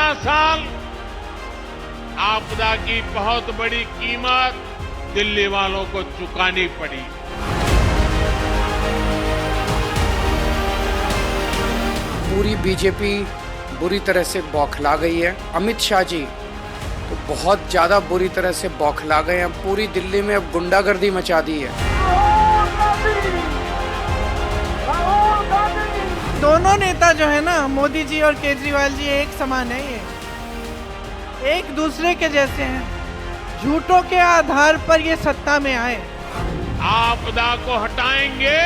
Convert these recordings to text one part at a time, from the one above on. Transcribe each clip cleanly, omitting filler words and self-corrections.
12 साल आपदा की बहुत बड़ी कीमत दिल्ली वालों को चुकानी पड़ी। पूरी बीजेपी बुरी तरह से बौखला गई है। अमित शाह जी तो बहुत ज्यादा बुरी तरह से बौखला गए हैं। पूरी दिल्ली में अब गुंडागर्दी मचा दी है। दोनों नेता जो है ना, मोदी जी और केजरीवाल जी, एक समान है। ये एक दूसरे के जैसे हैं। झूठों के आधार पर ये सत्ता में आए। आपदा को हटाएंगे,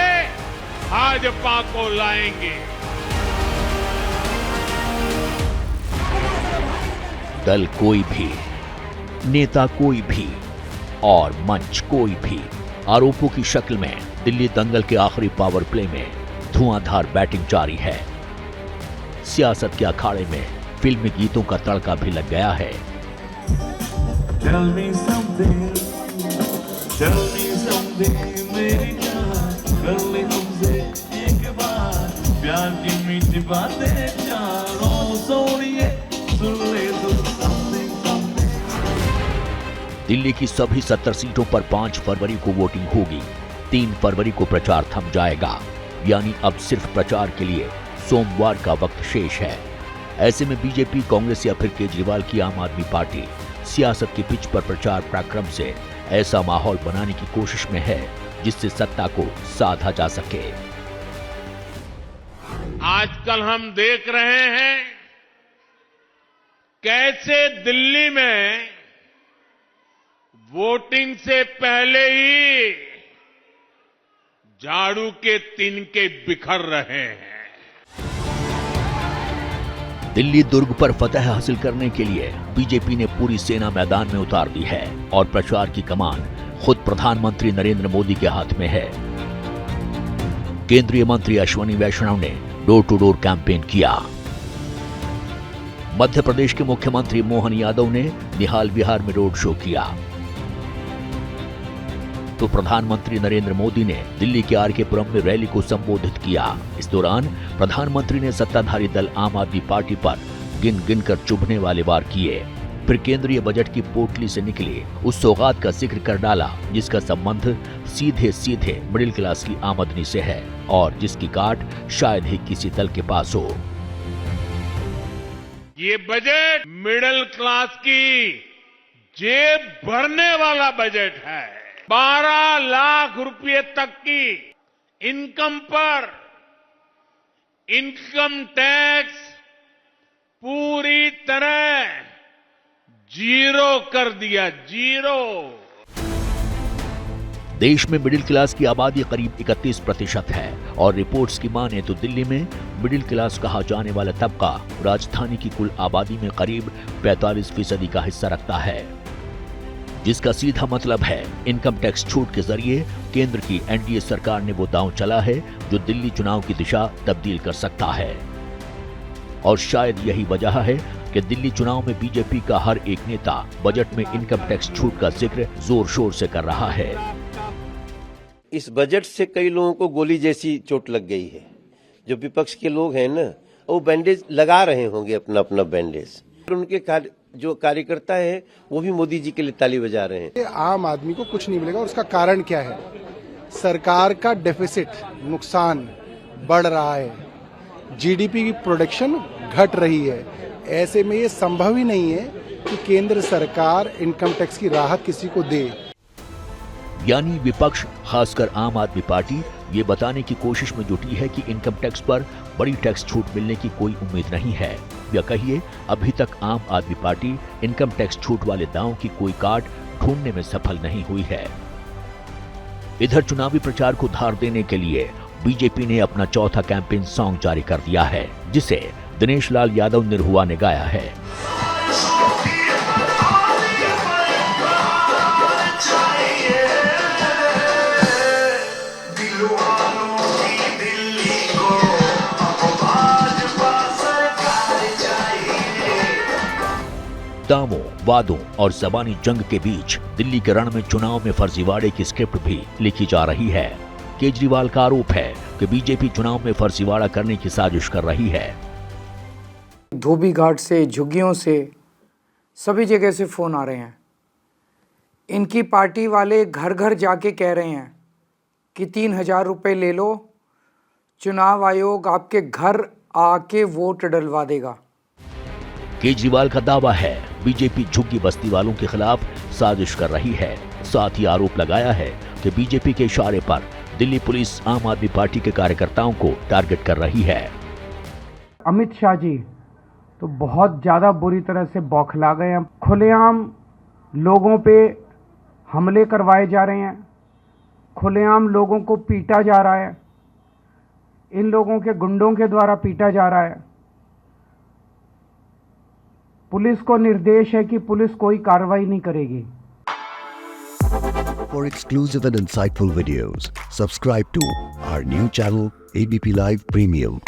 भाजपा को लाएंगे। दल कोई भी, नेता कोई भी और मंच कोई भी आरोपों की शक्ल में दिल्ली दंगल के आखिरी पावर प्ले में धुआंधार बैटिंग जारी है। सियासत के अखाड़े में फिल्मी गीतों का तड़का भी लग गया है। Tell me something, मेरी जान, कर ले हमसे एक बार प्यार की मीठी बातें चारों सोनिए, सुन ले तो something, something। दिल्ली की सभी 70 सीटों पर 5 फरवरी को वोटिंग होगी। 3 फरवरी को प्रचार थम जाएगा, यानी अब सिर्फ प्रचार के लिए सोमवार का वक्त शेष है। ऐसे में बीजेपी, कांग्रेस या फिर केजरीवाल की आम आदमी पार्टी सियासत की पिच पर प्रचार पराक्रम से ऐसा माहौल बनाने की कोशिश में है जिससे सत्ता को साधा जा सके। आजकल हम देख रहे हैं कैसे दिल्ली में वोटिंग से पहले ही झाड़ू के तिनके बिखर रहे हैं। दिल्ली दुर्ग पर फतह हासिल करने के लिए बीजेपी ने पूरी सेना मैदान में उतार दी है और प्रचार की कमान खुद प्रधानमंत्री नरेंद्र मोदी के हाथ में है। केंद्रीय मंत्री अश्विनी वैष्णव ने डोर टू डोर कैंपेन किया। मध्य प्रदेश के मुख्यमंत्री मोहन यादव ने निहाल विहार में रोड शो किया, तो प्रधानमंत्री नरेंद्र मोदी ने दिल्ली के आर के पुरम में रैली को संबोधित किया। इस दौरान प्रधानमंत्री ने सत्ताधारी दल आम आदमी पार्टी पर गिन गिन कर चुभने वाले वार किए। फिर केंद्रीय बजट की पोटली से निकली उस सौगात का जिक्र कर डाला जिसका संबंध सीधे सीधे मिडिल क्लास की आमदनी से है और जिसकी काट शायद ही किसी दल के पास हो। ये बजट मिडिल क्लास की जेब भरने वाला बजट है। 12 लाख रुपए तक की इनकम पर इनकम टैक्स पूरी तरह जीरो कर दिया, जीरो। देश में मिडिल क्लास की आबादी करीब 31% है और रिपोर्ट्स की माने तो दिल्ली में मिडिल क्लास कहा जाने वाला तबका राजधानी की कुल आबादी में करीब 45% का हिस्सा रखता है, जिसका सीधा मतलब है इनकम टैक्स छूट के जरिए केंद्र की एनडीए सरकार ने वो दांव चला है जो दिल्ली चुनाव की दिशा तब्दील कर सकता है। और शायद यही वजह है कि दिल्ली चुनाव में बीजेपी का हर एक नेता बजट में इनकम टैक्स छूट का जिक्र जोर शोर से कर रहा है। इस बजट से कई लोगों को गोली जैसी चोट लग गई है। जो विपक्ष के लोग हैं ना, वो बैंडेज लगा रहे होंगे, अपना अपना बैंडेज। उनके जो कार्यकर्ता है वो भी मोदी जी के लिए ताली बजा रहे हैं। आम आदमी को कुछ नहीं मिलेगा और उसका कारण क्या है? सरकार का डेफिसिट, नुकसान बढ़ रहा है, जीडीपी की प्रोडक्शन घट रही है। ऐसे में ये संभव ही नहीं है कि केंद्र सरकार इनकम टैक्स की राहत किसी को दे। यानी विपक्ष, खासकर आम आदमी पार्टी, ये बताने की कोशिश में जुटी है कि इनकम टैक्स पर बड़ी टैक्स छूट मिलने की कोई उम्मीद नहीं है, या कहिए अभी तक आम आदमी पार्टी इनकम टैक्स छूट वाले दांव की कोई काट ढूंढने में सफल नहीं हुई है। इधर चुनावी प्रचार को धार देने के लिए बीजेपी ने अपना चौथा कैंपेन सॉन्ग जारी कर दिया है, जिसे दिनेश लाल यादव निरहुआ ने गाया है। दावों, वादों और ज़बानी जंग के बीच दिल्ली के रण में चुनाव में फर्जीवाड़े की स्क्रिप्ट भी लिखी जा रही है। केजरीवाल का आरोप है कि बीजेपी चुनाव में फर्जीवाड़ा करने की साजिश कर रही है। धोबी घाट से, झुग्गियों से, सभी जगह से फ़ोन आ रहे हैं। इनकी पार्टी वाले घर घर जाके कह रहे हैं कि 3,000 रुपये ले लो, चुनाव आयोग आपके घर आके वोट डलवा देगा। केजरीवाल का दावा है बीजेपी झुग्गी बस्ती वालों के खिलाफ साजिश कर रही है। साथ ही आरोप लगाया है कि बीजेपी के इशारे पर दिल्ली पुलिस आम आदमी पार्टी के कार्यकर्ताओं को टारगेट कर रही है। अमित शाह जी तो बहुत ज़्यादा बुरी तरह से बौखला गए हैं। खुलेआम लोगों पे हमले करवाए जा रहे हैं, खुलेआम लोगों को पीटा जा रहा है, इन लोगों के गुंडों के द्वारा पीटा जा रहा है। पुलिस को निर्देश है कि पुलिस कोई कार्रवाई नहीं करेगी। For exclusive and insightful videos, subscribe to our new channel ABP Live Premium.